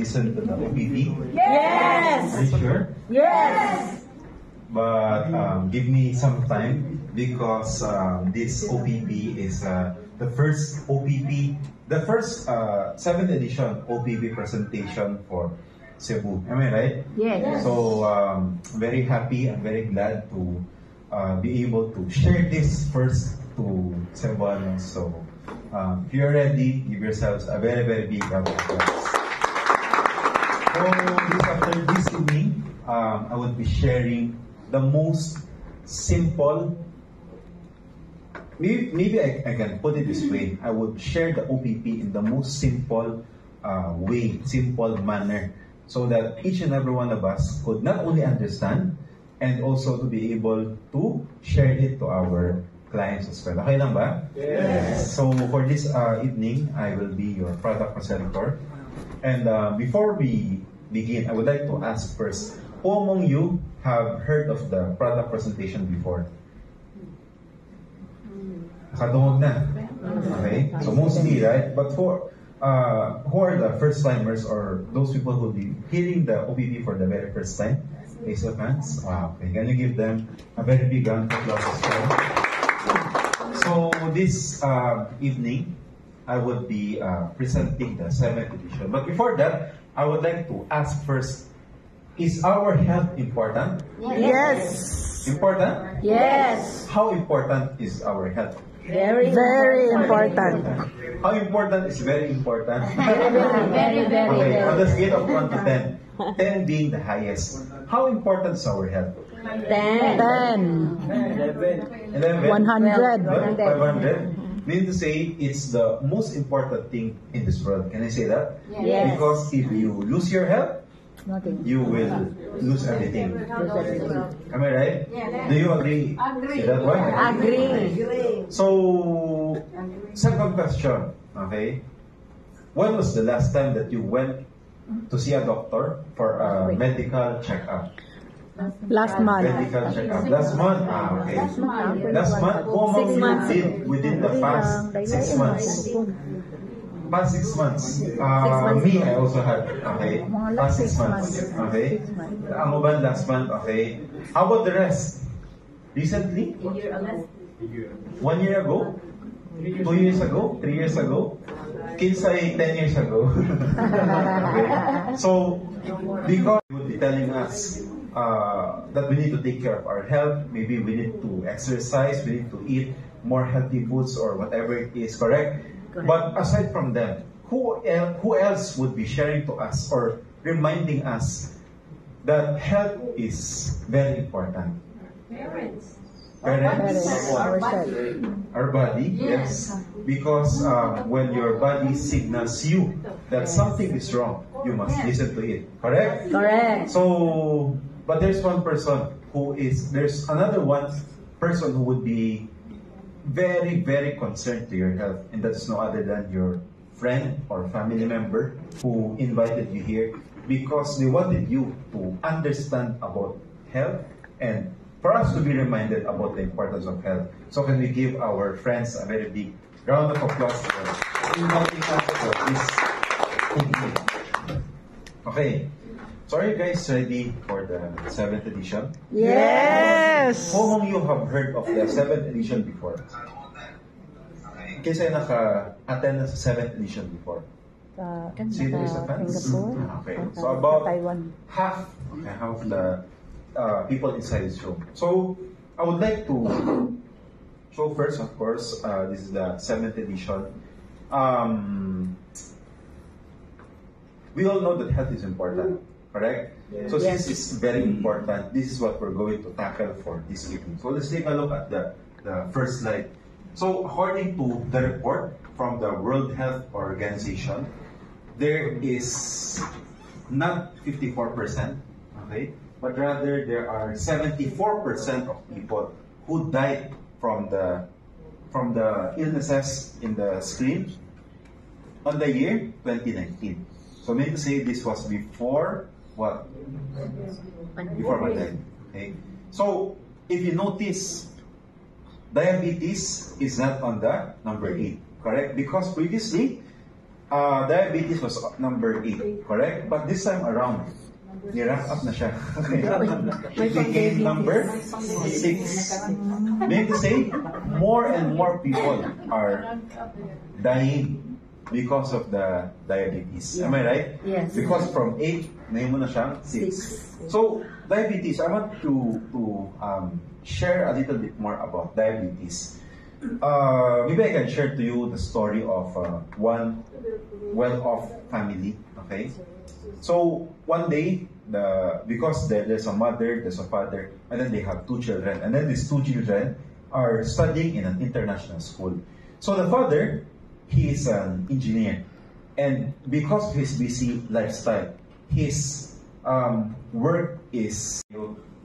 listen to the OPP? Yes! Are you sure? Yes! But give me some time because this OPP is the first OPP, the first 7th edition OPP presentation for Cebu. Am I right? Yes. So very happy and very glad to be able to share this first to Cebuanos. So if you're ready, give yourselves a very, very big round of applause. So after this evening, I will be sharing the most simple, maybe I can put it this way, I would share the OPP in the most simple way, simple manner, so that each and every one of us could not only understand, and also to be able to share it to our clients as well. Okay lang ba? Yes. So for this evening, I will be your product presenter. And before we begin, I would like to ask first, who among you have heard of the product presentation before? Nakadungog na. Okay? So mostly, right? But for who are the first timers or those people who will be hearing the OPP for the very first time? Raise your hands. Wow. Okay. Can you give them a very big round of applause as well? So this evening, I would be presenting the 7th edition. But before that, I would like to ask first, is our health important? Yes. Important? Yes. How important is our health? Very important. How important is very important? Very Okay, on the very. scale of 1 to 10, 10 being the highest, how important is our health? 10. 11? 100. 500? Meaning to say, it's the most important thing in this world. Can I say that? Yes. Because if you lose your health, Nothing. you will lose everything. Am I right? Do you agree? Is that right? Agree. So, second question, okay? When was the last time that you went to see a doctor for a medical checkup? Last month. Medical checkup. Last month? Okay. Last month? Who among you did within the past 6 months? Past 6 months. Me, I also had. Okay. Past 6 months. Okay. Ang uban last month. Okay. How about the rest? Recently? 1 year ago? 2 years ago? 3 years ago? Kinsay 10 years ago. Okay. So, because you would be telling us that we need to take care of our health, maybe we need to exercise, we need to eat more healthy foods or whatever it is, correct? But aside from them, who else would be sharing to us or reminding us that health is very important? Parents. Our body, yes. Because when your body signals you that something is wrong, you must listen to it. Correct? Correct. So, but there's there's another one person who would be very, very concerned to your health, and that's no other than your friend or family member who invited you here because they wanted you to understand about health and for us to be reminded about the importance of health. So can we give our friends a very big round of applause for inviting us for this evening. Okay. So are you guys ready for the 7th edition? Yes. Who among you have heard of the 7th edition before? Kasi naka-attend sa 7th edition before? Sino is a fans? Okay. So about half of the people inside this room. So I would like to show first, of course, this is the 7th edition. We all know that health is important, correct? So since it's very important, this is what we're going to tackle for this evening. So let's take a look at the first slide. So according to the report from the World Health Organization, there is not 54%, okay, but rather there are 74% of people who died from the illnesses in the screen on the year 2019. So meaning to say this was before what? Before pandemic. Okay. So if you notice, diabetes is not on the number 8, correct? Because previously, Diabetes was number 8, correct? But this time around, ni-rank up na siya. Okay. It became number 6. Meaning to say, more and more people are dying because of the diabetes. Am I right? Yes. Because from 8, ngayon mo na siyang 6. So, diabetes, I want to share a little bit more about diabetes. Maybe I can share to you the story of one well-off family. Okay, so one day, because there's a mother, there's a father, and then they have 2 children, and then these 2 children are studying in an international school. So the father, he is an engineer, and because of his busy lifestyle, his work is,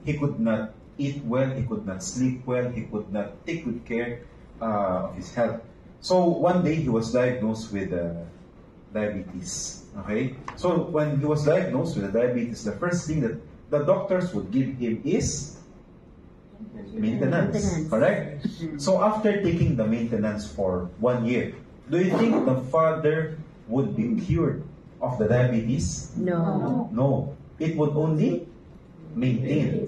he could not eat well, he could not sleep well, he could not take good care of his health. So one day he was diagnosed with diabetes. Okay, so when he was diagnosed with diabetes, the first thing that the doctors would give him is maintenance. Correct? So after taking the maintenance for 1 year, do you think the father would be cured of the diabetes? No. No. It would only maintain,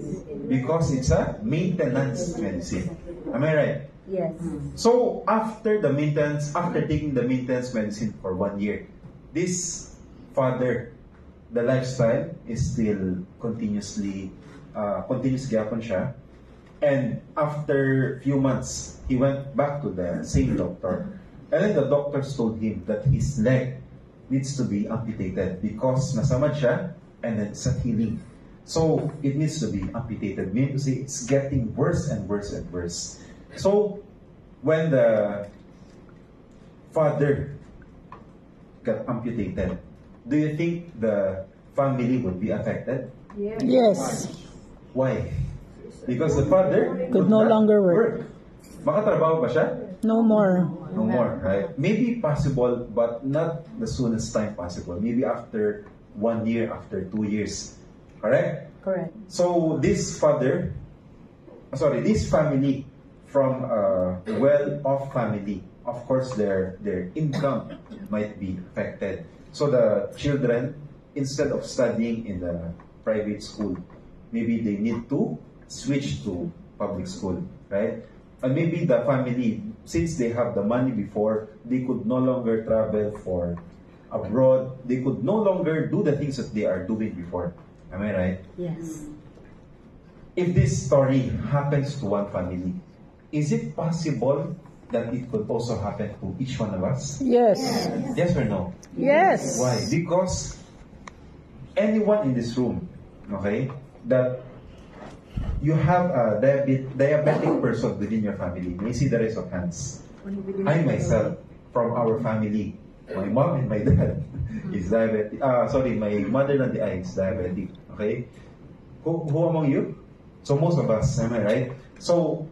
because it's a maintenance medicine. Am I right? Yes. So after the maintenance, after taking the maintenance medicine for 1 year, this father, the lifestyle is still continuously gapon siya. And after few months, he went back to the same doctor. And then the doctors told him that his leg needs to be amputated because nasamad siya and then it's not healing. So it needs to be amputated. Meaning to say it's getting worse and worse and worse. So when the father got amputated, do you think the family would be affected? Yes. Why? Because the father Could no not longer work. Makatrabaho ba siya? No more. No more, right? Maybe possible, but not the soonest time possible. Maybe after 1 year, after 2 years. Correct? Correct. So this family from a well-off family, of course their income might be affected. So the children, instead of studying in the private school, maybe they need to switch to public school, right? And maybe the family, since they have the money before, they could no longer travel for abroad. They could no longer do the things that they are doing before. Am I right? Yes. If this story happens to one family, is it possible that it could also happen to each one of us? Yes. Yes or no? Yes. Why? Because anyone in this room, okay, that you have a diabetic person within your family, may see the raise of hands. I myself, from our family, my mom and my dad is diabetic. My mother and I is diabetic. Okay? Who among you? So most of us, am I right? So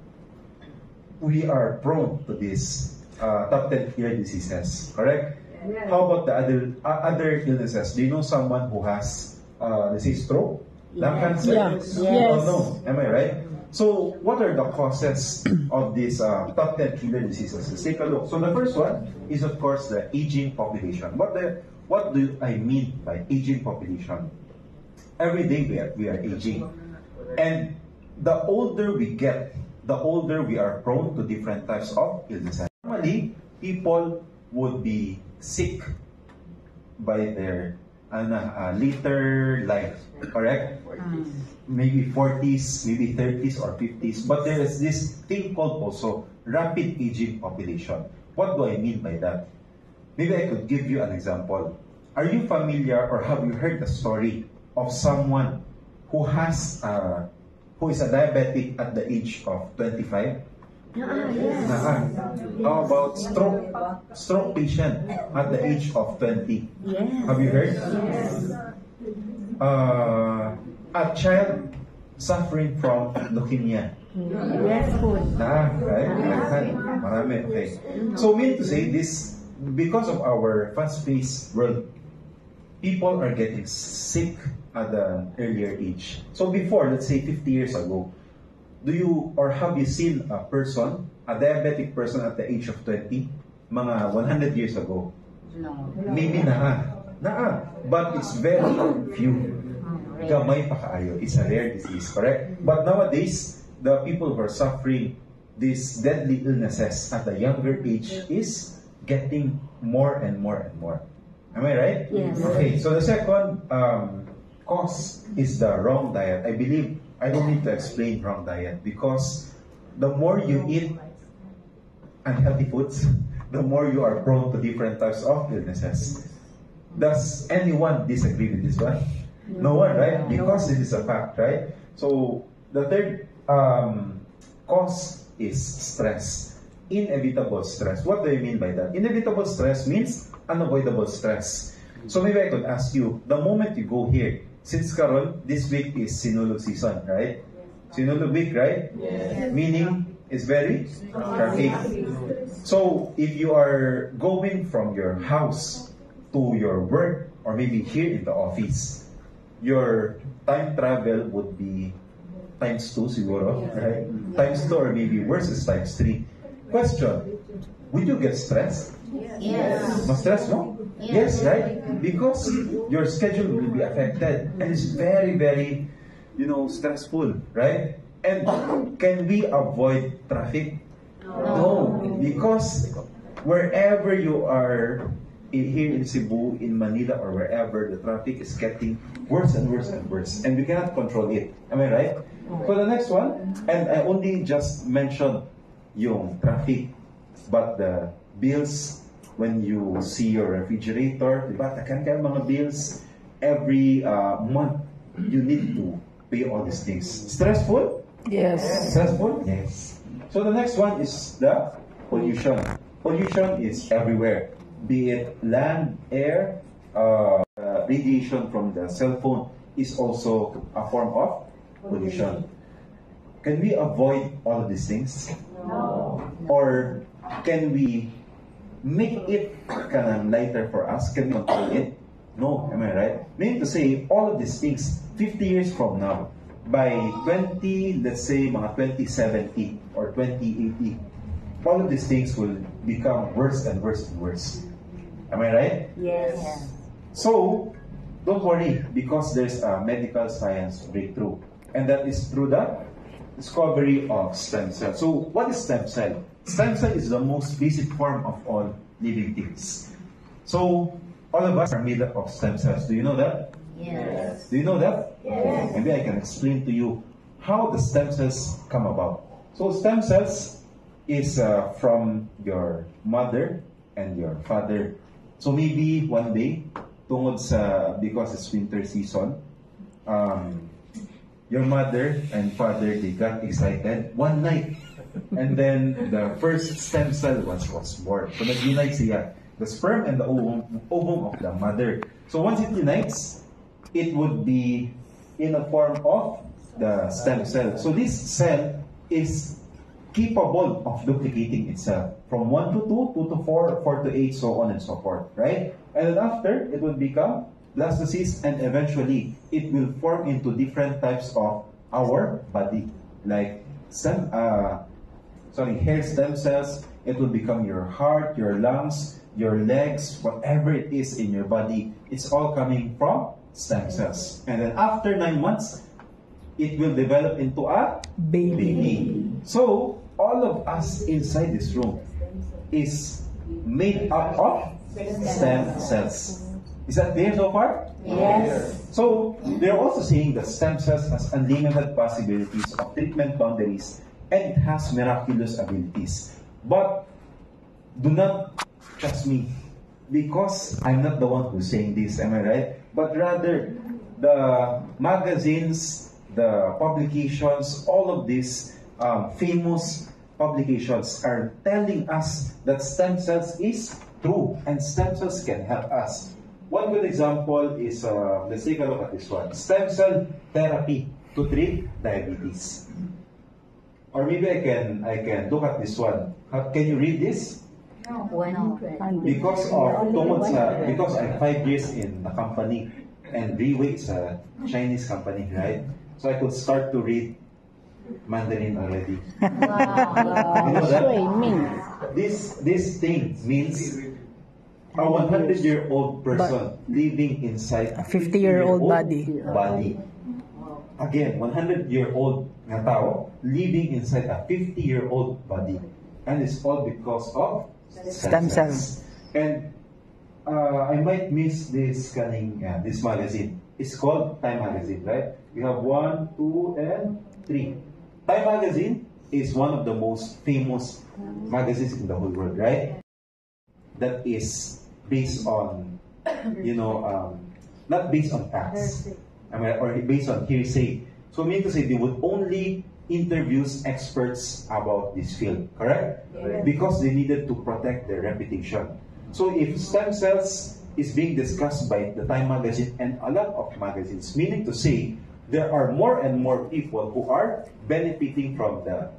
we are prone to this top 10 ear diseases, correct? Yeah. How about the other illnesses? Do you know someone who has, let's say, stroke, lung cancer? Yes. Oh, no, am I right? So what are the causes of these top 10 killer diseases? Let's take a look. So the first one is, of course, the aging population. What do I mean by aging population? Every day we are aging. And the older we get, the older we are prone to different types of illnesses. Normally, people would be sick by their later life, correct? Maybe 40s, maybe 30s or 50s. But there is this thing called also rapid aging population. What do I mean by that? Maybe I could give you an example. Are you familiar or have you heard the story of someone who has who is a diabetic at the age of 25? Yes. How about stroke patient at the age of 20? Yes. Have you heard? Yes. A child suffering from leukemia. Yes, food. Right? Marami. Okay. So mean to say this, because of our fast-paced world, people are getting sick at an earlier age. So before, let's say 50 years ago, do you or have you seen a person, a diabetic person at the age of 20, mga 100 years ago? No. Maybe naa, but it's very few. Gamay pa kaayo. It's a rare disease, correct? But nowadays, the people who are suffering these deadly illnesses at a younger age is getting more and more and more. Am I right? Yes. Okay, so the second cause is the wrong diet. I believe I don't need to explain wrong diet because the more you eat unhealthy foods, the more you are prone to different types of illnesses. Does anyone disagree with this one? No one, right? Because this is a fact, right? So the third cause is stress. Inevitable stress. What do I mean by that? Inevitable stress means unavoidable stress. So maybe I could ask you, the moment you go here, since karon, this week is Sinulog season, right? Sinulog week, right? Yes. Meaning, it's very traffic. So if you are going from your house to your work, or maybe here in the office, your time travel would be times 2 siguro, right? Times 2 or maybe worse is times 3. Question, would you get stressed? Yes. Ma-stress, no? Yes, right? Because your schedule will be affected and it's very, very, stressful, right? And can we avoid traffic? No, because wherever you are, here in Cebu, in Manila, or wherever, the traffic is getting worse and worse and worse, and we cannot control it. Am I right? For the next one, and I only just mentioned yung traffic, but the bills, when you see your refrigerator, diba, takan kayo mga bills, every month, you need to pay all these things. Stressful? Yes. Stressful? Yes. So the next one is the pollution. Pollution is everywhere. Be it land, air, radiation from the cell phone is also a form of pollution. Can we avoid all of these things? No. Or can we make it lighter for us? Can we control it? No, am I right? Meaning to say, all of these things, 50 years from now, by let's say mga 2070 or 2080, all of these things will become worse and worse and worse. Am I right? Yes. So, don't worry, because there's a medical science breakthrough. And that is through the discovery of stem cell. So, what is stem cell? Stem cell is the most basic form of all living things. So, all of us are made up of stem cells. Do you know that? Yes. Do you know that? Yes. Maybe I can explain to you how the stem cells come about. So, stem cells is from your mother and your father. So maybe one day, because it's winter season, your mother and father, they got excited one night. And then the first stem cell was born. So nag-unite siya, the sperm and the ovum of the mother. So once it unites, it would be in a form of the stem cell. So this cell is capable of duplicating itself from 1 to 2, 2 to 4, 4 to 8, so on and so forth, right? And then after, it will become blastocyst, and eventually, it will form into different types of our body, like hair stem cells. It will become your heart, your lungs, your legs, whatever it is in your body. It's all coming from stem cells. And then after 9 months, it will develop into a baby. So, all of us inside this room is made up of stem cells. Is that clear so far? Yes. So, they're also saying that stem cells has unlimited possibilities of treatment boundaries and it has miraculous abilities. But, do not trust me because I'm not the one who's saying this, am I right? But rather, the magazines, the publications, all of these famous publications are telling us that stem cells is true and stem cells can help us. One good example is, let's take a look at this one. Stem cell therapy to treat diabetes. Or maybe I can look at this one. Can you read this? No. Because I'm 5 years in the company and Reway is a Chinese company, right? So I could start to read Mandarin already. Wow. You know that? This thing means A 100-year-old person living inside A 50-year-old body. Again, 100-year-old na tao living inside a 50-year-old body. And it's all because of Stem cells. And I might miss this this magazine. It's called Time Magazine, right? We have 1, 2, and 3. Time Magazine is one of the most famous magazines in the whole world, right? That is based on, not based on facts, or based on hearsay. So, I mean to say, they would only interviews experts about this field, correct? Yes. Because they needed to protect their reputation. So, if stem cells is being discussed by the Time Magazine and a lot of magazines, meaning to say, there are more and more people who are benefiting from the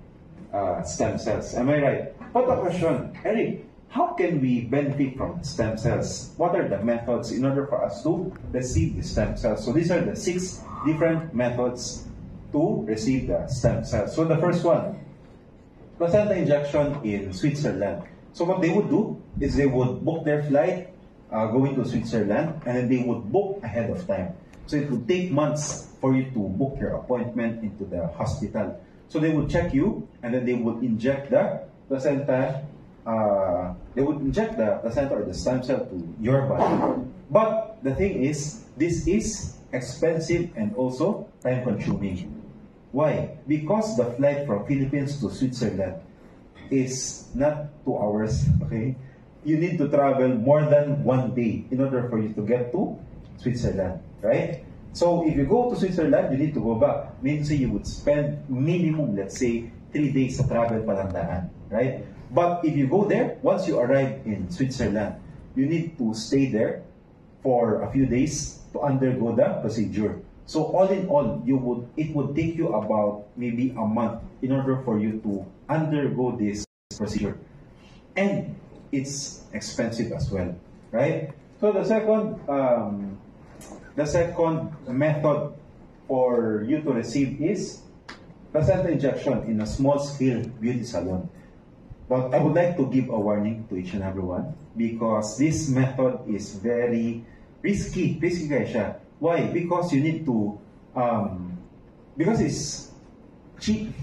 stem cells. Am I right? But the question, Eric, how can we benefit from stem cells? What are the methods in order for us to receive the stem cells? So these are the 6 different methods to receive the stem cells. So the first one, placenta injection in Switzerland. So what they would do is they would book their flight going to Switzerland, and then they would book ahead of time. So it would take months for you to book your appointment into the hospital. So they would check you, and then they would inject the placenta. They would inject the placenta or the stem cell to your body. But the thing is, this is expensive and also time-consuming. Why? Because the flight from Philippines to Switzerland is not 2 hours. Okay, you need to travel more than 1 day in order for you to get to Switzerland, right? So if you go to Switzerland, you need to go back. Means you would spend minimum, let's say, 3 days sa travel palandaan, right? But if you go there, once you arrive in Switzerland, you need to stay there for a few days to undergo the procedure. So all in all, it would take you about maybe a month in order for you to undergo this procedure. And it's expensive as well, right? So the second method for you to receive is placenta injection in a small-scale beauty salon. But I would like to give a warning to each and everyone because this method is very risky. Risky guys siya. Why? Because you need to, because it's cheap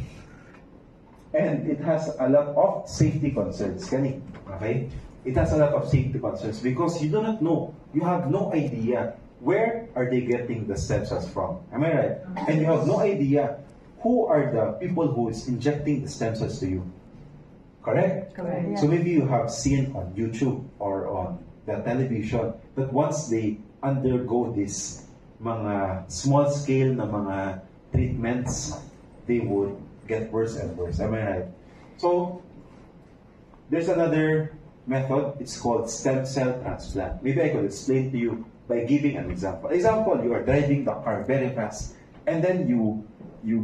and it has a lot of safety concerns. Okay? It has a lot of safety concerns because you do not know, you have no idea where are they getting the stem cells from. Am I right? And you have no idea who are the people who is injecting the stem cells to you. Correct? Correct. So maybe you have seen on YouTube or on the television that once they undergo this mga small scale na mga treatments, they would get worse and worse. Am I right? So there's another method. It's called stem cell transplant. Maybe I could explain to you by giving an example. Example, you are driving the car very fast and then you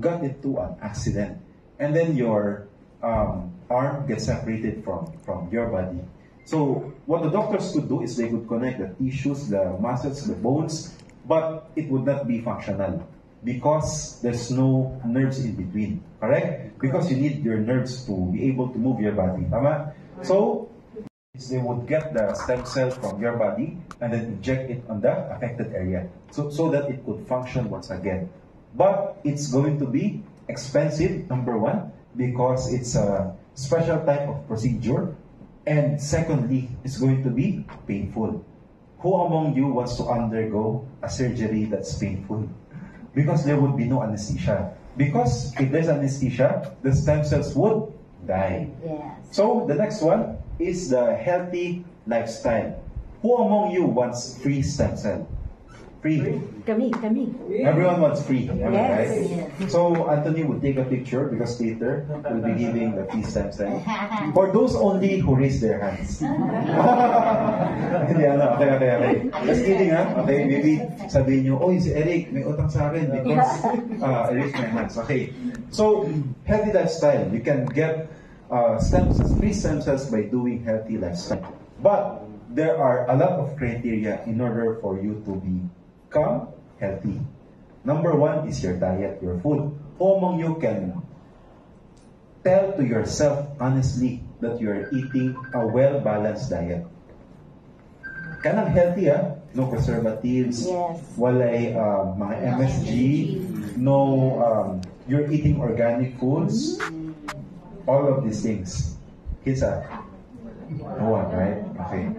got into an accident and then your arm gets separated from your body. So what the doctors could do is they could connect the tissues, the muscles, the bones, but it would not be functional because there's no nerves in between, correct? Because you need your nerves to be able to move your body, tama? So they would get the stem cell from your body and then inject it on the affected area so that it could function once again. But it's going to be expensive, number one, because it's a special type of procedure. And secondly, it's going to be painful. Who among you wants to undergo a surgery that's painful? Because there would be no anesthesia. Because if there's anesthesia, the stem cells would die. Yes. So the next one is the healthy lifestyle. Who among you wants free stem cell? Free. Kami. Everyone wants free. Am I Yes. right? Yes. So Anthony would take a picture because later we'll be giving the free stem cell. For those only who raise their hands. Hindi, ano, okay. Just kidding, ha? Okay, maybe sabihin nyo, oh, si Eric, may utang sa akin because I raised my hands. Okay. So, healthy lifestyle. You can get free stem cells by doing healthy lifestyle. But there are a lot of criteria in order for you to become healthy. Number one is your diet, your food. Who among you can tell to yourself honestly that you are eating a well-balanced diet? kanang healthy no preservatives, Yes. walay mga MSG, no you're eating organic foods, all of these things. Kids no one, right? Okay.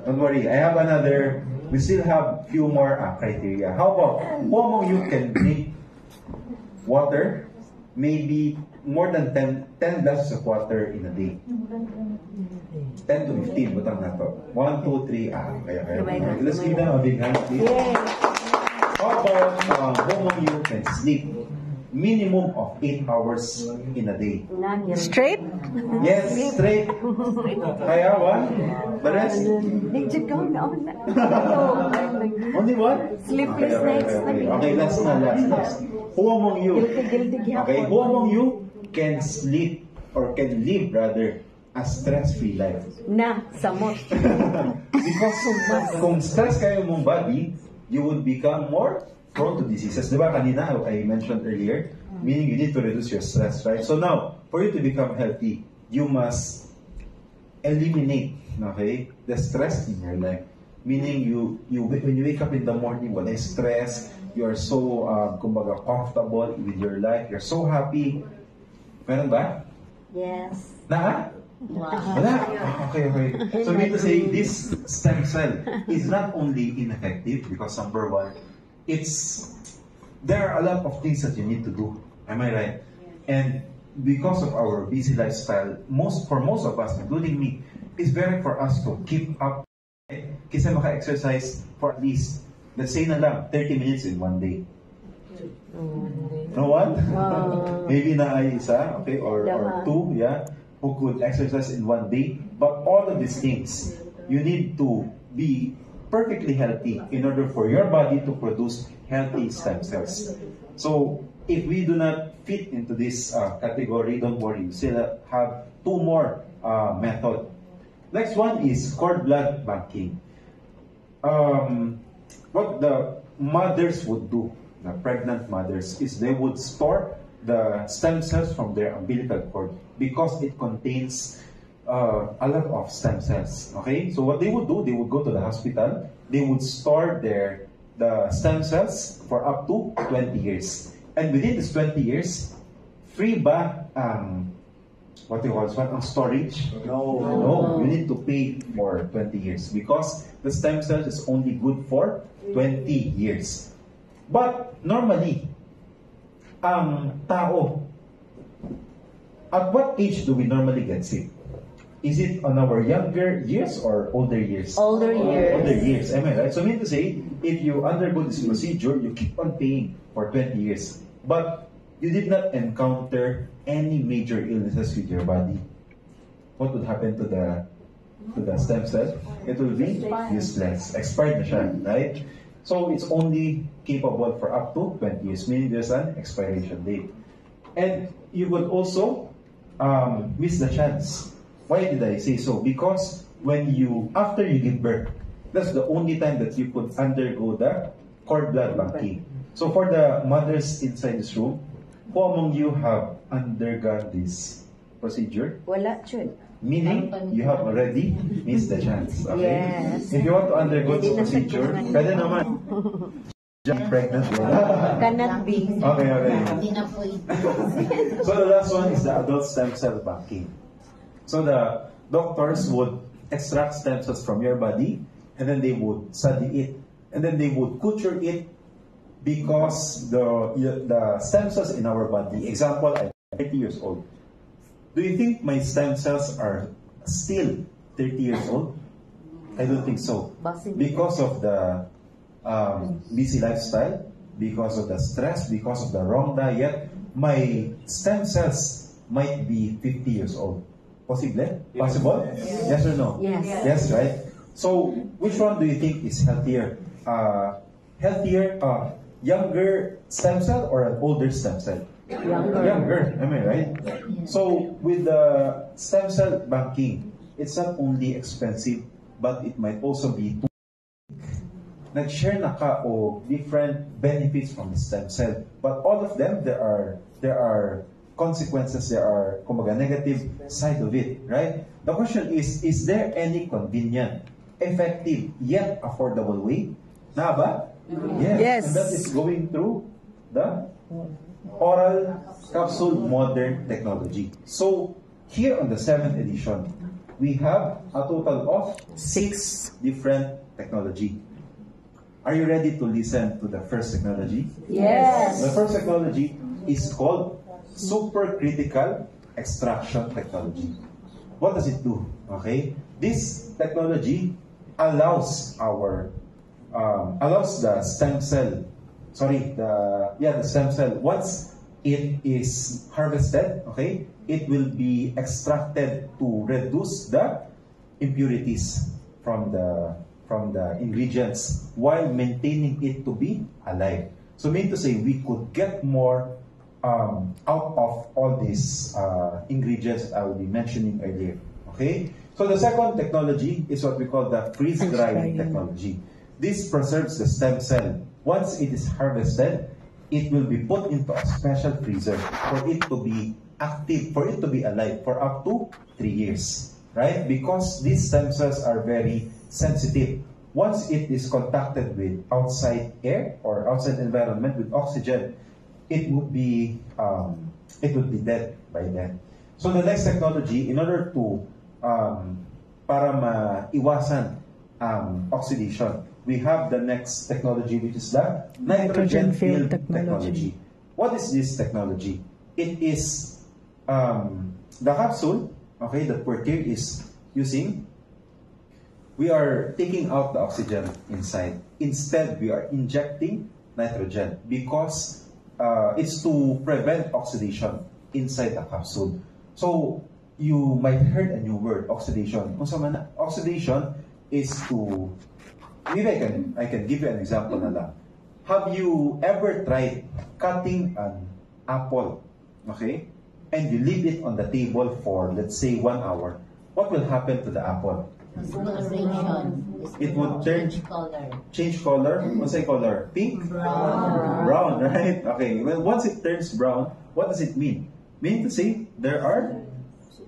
Don't worry, I have another, we still have few more criteria. How about, who among you can drink water, maybe more than 10 glasses of water in a day? 10 to 15, butang na to. 1, 2, 3, okay. Let's give them a big hand, please. How about, who among you can sleep minimum of 8 hours in a day? Straight? Yes, straight. Kaya one? The rest? Only one? Sleepless Okay, nights. Okay, last. Who among you? Okay, who among you can sleep or can live rather a stress-free life? Samot. Because kung stress kayo mong body, you will become more prone to diseases. Diba kanina, I mentioned earlier, meaning you need to reduce your stress, right? So now, for you to become healthy, you must eliminate, okay, the stress in your life. Meaning when you wake up in the morning, wala stress, you are so, kumbaga, comfortable with your life, you're so happy. Meron ba? Yes. Na? Wala. Okay. So mean to say, this stem cell is not only ineffective because number one, there are a lot of things that you need to do. Am I right? And because of our busy lifestyle, for most of us, including me, it's very for us to keep up. Kasi maka-exercise for at least, let's say na lang, 30 minutes in one day. No one? Maybe na ay isa, okay, or two, yeah, who could exercise in one day. But all of these things, you need to be perfectly healthy in order for your body to produce healthy stem cells. So, if we do not fit into this category, don't worry, we still have two more methods. Next one is cord blood banking. What the mothers would do, the pregnant mothers, is they would store the stem cells from their umbilical cord because it contains a lot of stem cells. Okay, so what they would do, they would go to the hospital, they would store the stem cells for up to 20 years. And within this 20 years, free ba what do you call this one, storage? No, you need to pay for 20 years because the stem cells is only good for 20 years. But normally, ang tao, at what age do we normally get sick? Is it on our younger years or older years? Older years. Older years, am I right? So I mean to say, if you undergo this procedure, you keep on paying for 20 years. But you did not encounter any major illnesses with your body. What would happen to the stem cell? It will be useless. Expired na siya, right? So it's only capable for up to 20 years, meaning there's an expiration date. And you would also miss the chance. Why did I say so? Because after you give birth, that's the only time that you could undergo the cord blood banking. So for the mothers inside this room, who among you have undergone this procedure? Wala, chud. Meaning, you have already missed the chance. Okay? Yes. If you want to undergo this procedure, pwede naman. Just pregnant. Cannot be. Okay. So the last one is the adult stem cell banking. So the doctors would extract stem cells from your body, and then they would study it, and then they would culture it because the stem cells in our body, example, I'm 30 years old. Do you think my stem cells are still 30 years old? I don't think so. Because of the busy lifestyle, because of the stress, because of the wrong diet, my stem cells might be 50 years old. Possible? Possible? Yes or no? Yes. Yes, right? So, which one do you think is healthier? Younger stem cell or an older stem cell? Younger, am I right? So, with the stem cell banking, it's not only expensive, but it might also be too. Nag-share na ka o different benefits from the stem cell. But all of them, there are consequences, there are negative side of it, right? The question is there any convenient effective yet affordable way. Na ba? Yes. And that is going through the oral capsule modern technology. So here on the 7th edition, we have a total of 6 different technology. Are you ready to listen to the first technology? Yes. The first technology is called supercritical extraction technology. What does it do? Okay, this technology allows the stem cell. The stem cell. Once it is harvested, okay, it will be extracted to reduce the impurities from the ingredients while maintaining it to be alive. So, mean to say, we could get more out of all these ingredients I will be mentioning earlier. Okay? So, the second technology is what we call the freeze-drying technology. This preserves the stem cell. Once it is harvested, it will be put into a special freezer for it to be active, for it to be alive for up to 3 years. Right? Because these stem cells are very sensitive. Once it is contacted with outside air or outside environment with oxygen, it would be dead by then. So the next technology, in order to para maiwasan oxidation, we have the next technology, which is the nitrogen filled technology. What is this technology? It is the capsule, okay, that Portier is using. We are taking out the oxygen inside. Instead, we are injecting nitrogen because it's to prevent oxidation inside the capsule. So, you might heard a new word, oxidation. Oxidation is to, maybe I can give you an example na lang. Have you ever tried cutting an apple, okay, and you leave it on the table for, let's say, 1 hour? What will happen to the apple? It would change color. What's the color? Pink? Brown, right? Okay. Well, once it turns brown, what does it mean? Meaning to say,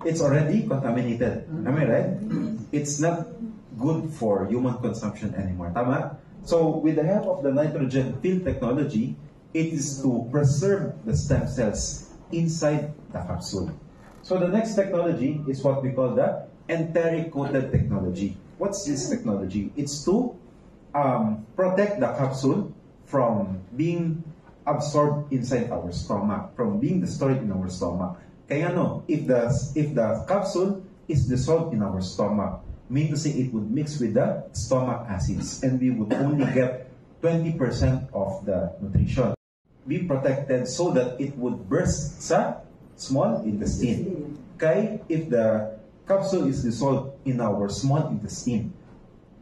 it's already contaminated. Am I right? It's not good for human consumption anymore. Tama? So, with the help of the nitrogen filled technology, it is to preserve the stem cells inside the capsule. So, the next technology is what we call the enteric-coated technology. What's this technology? It's to protect the capsule from being absorbed inside our stomach, from being destroyed in our stomach. Kaya if the capsule is dissolved in our stomach, mean to say it would mix with the stomach acids, and we would only get 20% of the nutrition. Be protected so that it would burst sa small intestine. Kaya if the capsule is dissolved in our small intestine,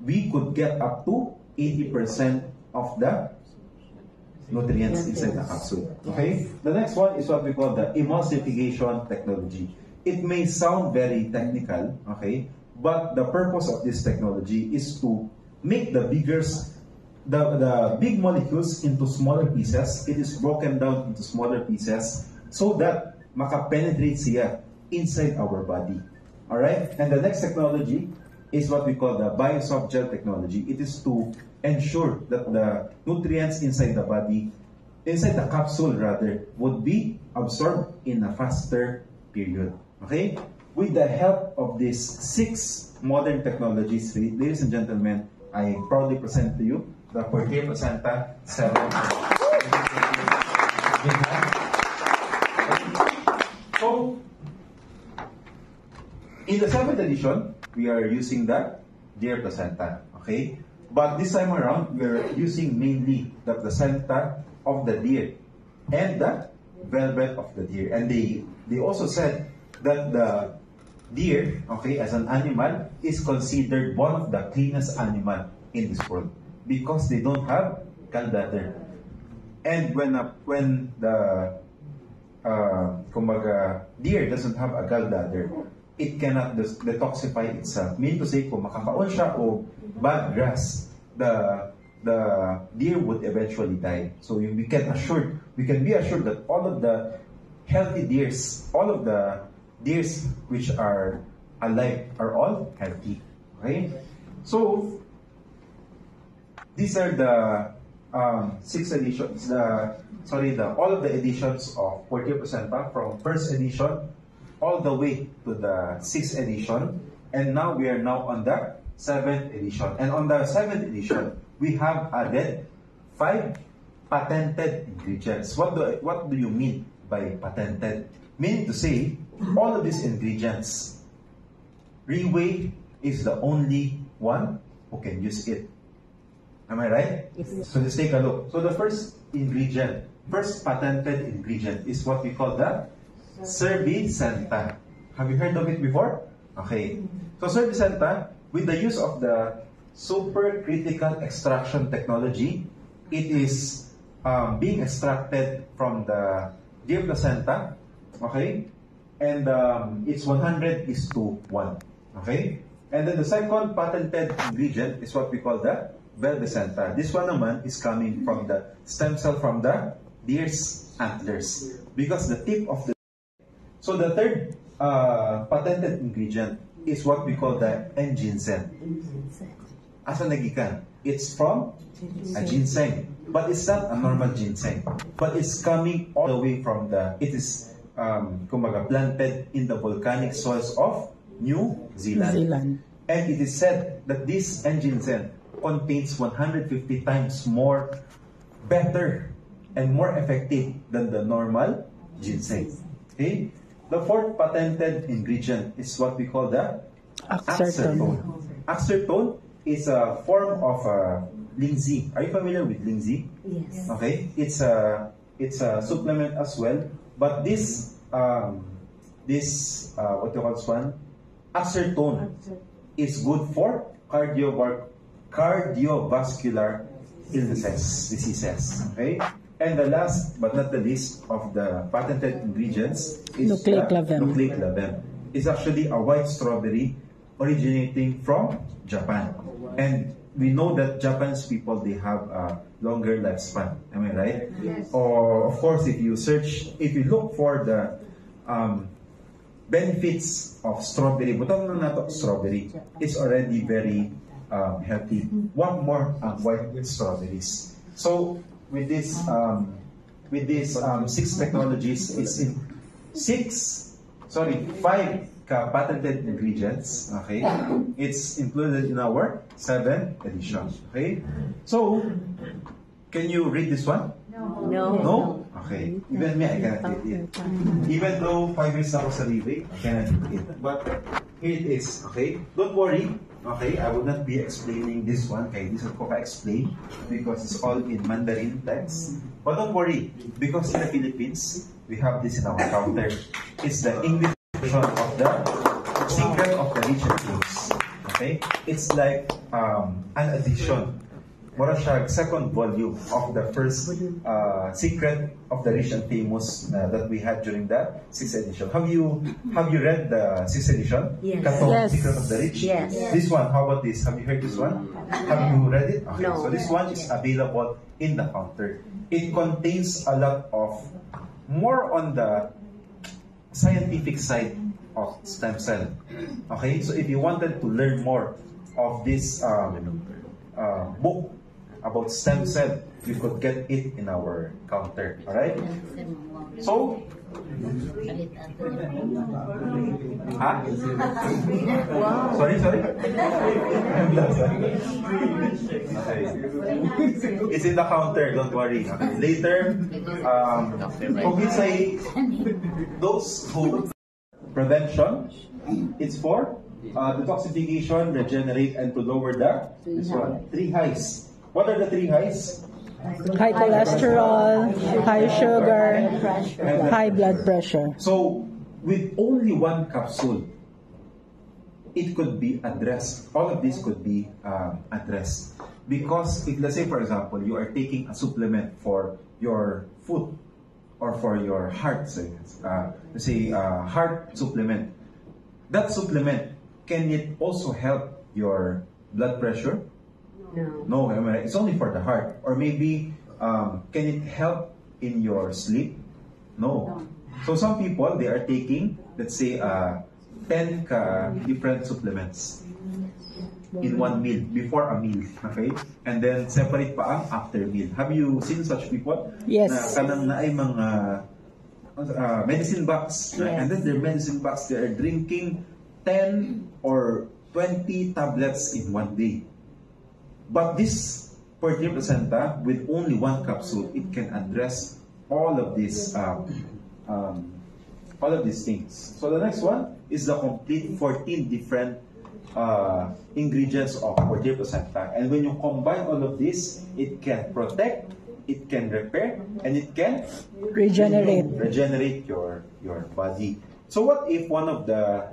we could get up to 80% of the nutrients inside the capsule. Okay? The next one is what we call the emulsification technology. It may sound very technical, okay, but the purpose of this technology is to make the big molecules into smaller pieces. It is broken down into smaller pieces so that makapenetrate siya inside our body. Alright? And the next technology is what we call the biosoft-gel technology. It is to ensure that the nutrients inside the body, inside the capsule rather, would be absorbed in a faster period. Okay? With the help of these 6 modern technologies, ladies and gentlemen, I proudly present to you the Portier Placenta 7. So, in the 7th edition, we are using the deer placenta, okay? But this time around, we are using mainly the placenta of the deer and the velvet of the deer. And they also said that the deer, okay, as an animal, is considered one of the cleanest animal in this world because they don't have gallbladder. And when the deer doesn't have a gallbladder, it cannot detoxify itself. Meaning to say, kung makakaon siya o bad grass, the deer would eventually die. So we can be assured that all of the healthy deers, all of the deers which are alive are all healthy. Okay? So, these are the 6 editions, all of the editions of Portia Presenta from first edition all the way to the 6th edition. And now we are on the 7th edition. And on the 7th edition, we have added 5 patented ingredients. What do you mean by patented? Meaning to say, all of these ingredients, Reway is the only one who can use it. Am I right? Yes. So let's take a look. So the first patented ingredient is what we call the Cervicenta. Have you heard of it before? Okay. So Cervicenta, with the use of the supercritical extraction technology, it is being extracted from the deer placenta. Okay. And it's 100:1. Okay. And then the second patented ingredient is what we call the Velvicenta. This one naman is coming from the stem cell from the deer's antlers, because the tip of the... So the third patented ingredient is what we call the N-ginseng. Asa nagikan? It's from a ginseng, but it's not a normal ginseng, but it's coming all the way from it is planted in the volcanic soils of New Zealand. And it is said that this N-ginseng contains 150 times more better and more effective than the normal ginseng. Okay? The fourth patented ingredient is what we call the Axertone. Axertone is a form of linseed. Are you familiar with linseed? Yes. Okay, it's a supplement as well. But this what do you call this one? Axertone is good for cardiovascular diseases. Okay, and the last but not the least of the patented ingredients is Nucleic lavem. Nucleic lavem. It's actually a white strawberry originating from Japan, and we know that Japanese people, they have a longer lifespan. Am I right? Yes. Or of course, if you look for the benefits of strawberry, butang na nato strawberry, it's already very healthy. One more white strawberries. So with these 6 technologies, it's in 5 patented ingredients. Okay, it's included in our 7th edition. Okay, so can you read this one? No? Okay. Even me, I cannot read it. Even though 5 years ako sa Reway, I cannot read it. But here it is. Okay? Don't worry. Okay? I will not be explaining this one. Okay? This is ko explain because it's all in Mandarin text. But don't worry, because in the Philippines, we have this in our counter. It's the English version of the Secret of the Rich and Famous. Okay? It's like an addition. Mura siya, second volume of the first Secret of the Rich and Famous that we had during the 6th edition. Have you read the 6th edition? Yes. Katong Yes. Secret of the Rich? Yes. This one, how about this? Have you heard this one? Have you read it? Okay. No. So this one is available in the counter. It contains a lot of more on the scientific side of stem cell. Okay, so if you wanted to learn more of this book about stem cell, you could get it in our counter. All right. So, Wow. sorry. I'm not sorry. Okay. It's in the counter. Don't worry. Okay. Later, kung say those who prevention, it's for detoxification, regenerate, and to lower the 3 highs. What are the 3 highs? High cholesterol, high sugar, high blood pressure. So, with only 1 capsule, it could be addressed. All of this could be addressed. Because if, let's say, for example, you are taking a supplement for your foot or for your heart, let's say heart supplement, that supplement, can it also help your blood pressure? No, am I right? It's only for the heart. Or maybe, can it help in your sleep? No. So some people, they are taking, let's say, 10 different supplements. in one meal, before a meal, okay? And then separate pa ang after meal. Have you seen such people? Yes. Na kanang na ay mga medicine box, right? Yes. And then their medicine box, they are drinking 10 or 20 tablets in one day. But this Forte Placenta, with only one capsule, it can address all of these things. So the next one is the complete 14 different ingredients of Forte Placenta. And when you combine all of this, it can protect, it can repair, and it can regenerate your body. So what if one of the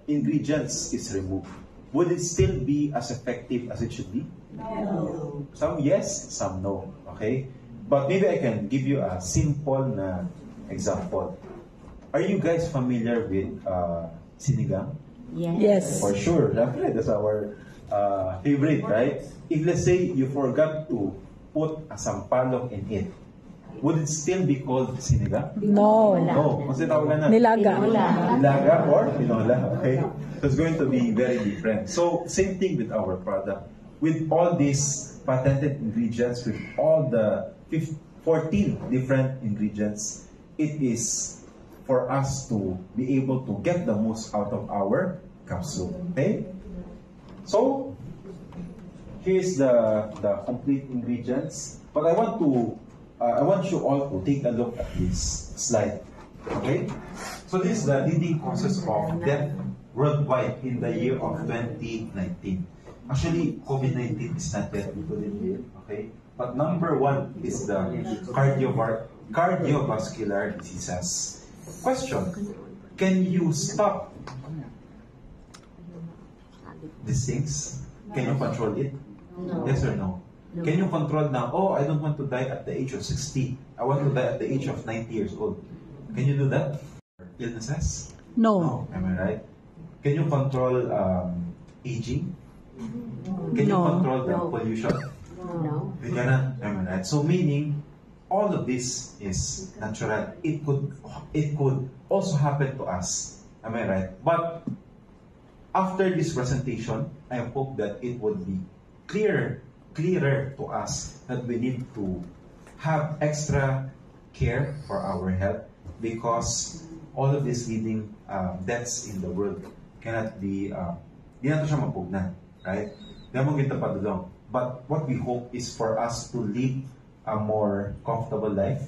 ingredients is removed? Would it still be as effective as it should be? No. Some yes, some no. Okay? But maybe I can give you a simple example. Are you guys familiar with sinigang? Yes. For sure. That's our favorite, right? If let's say you forgot to put a sampalok in it, would it still be called sinigang? No. No. Kasi tawagan na. Nilaga. Nilaga or tinola. Okay? So it's going to be very different. So same thing with our product. With all these patented ingredients, with all the 14 different ingredients, it is for us to be able to get the most out of our capsule. Okay? So here's the complete ingredients. But I want you all to take a look at this slide. Okay? So this is the leading causes of death worldwide in the year of 2019. Actually, COVID-19 is not yet included here. Okay? But number one is the cardiovascular diseases. Question: can you stop these things? Can you control it? No. Yes or no? Can you control now? Oh, I don't want to die at the age of 60. I want to die at the age of 90 years old. Can you do that? Illnesses? No. Am I right? Can you control aging? Can you No. control the No. pollution? No. You cannot. Am I right? So meaning, all of this is natural. It could also happen to us. Am I right? But after this presentation, I hope that it would be clearer to us that we need to have extra care for our health, because all of these leading deaths in the world cannot be, di na to siya mapugnan, right? Di mo kita padulong. But what we hope is for us to live a more comfortable life,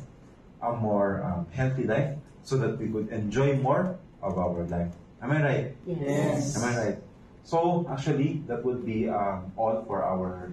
a more healthy life, so that we could enjoy more of our life. Am I right? Yes. Am I right? So actually, that would be all for our